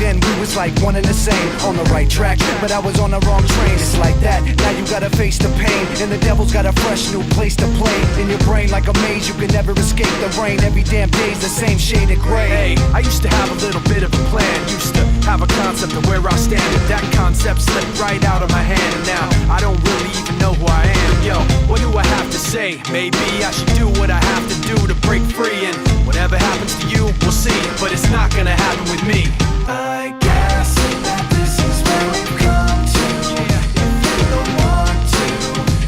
then we was like one and the same. On the right track, but I was on the wrong train. It's like that, now you gotta face the pain. And the devil's got a fresh new place to play. In your brain like a maze, you can never escape the rain. Every damn day's the same shade of gray. Hey, I used to have a little bit of a plan. Used to have a concept of where I stand, but that concept slipped right out of my hand. And now I don't really even know who I am. Yo, what do I have to say? Maybe I should do what I have to do to break free. And whatever happens to you, we'll see. But it's not gonna happen with me. I guess that this is where we've come to. If you don't want to,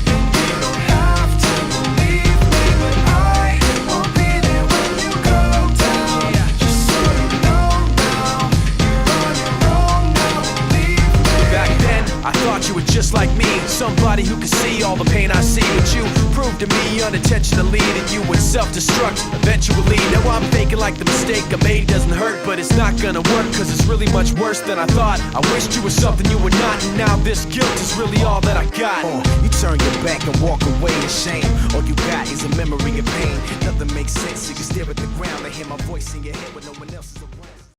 then you don't have to believe me. But I will be there when you go down. Just so you know now, you're on your own now, believe me. Back then, I thought you were just like me, somebody who could see all the pain I see. But you proved to me unintentionally that you would self-destruct eventually. Now I'm faking like the mistake I made doesn't hurt, but it's not gonna work, cause it's really much worse than I thought. I wished you were something you were not, and now this guilt is really all that I got. You turn your back and walk away in shame. All you got is a memory of pain. Nothing makes sense, so you stare at the ground and hear my voice in your head when no one else is around.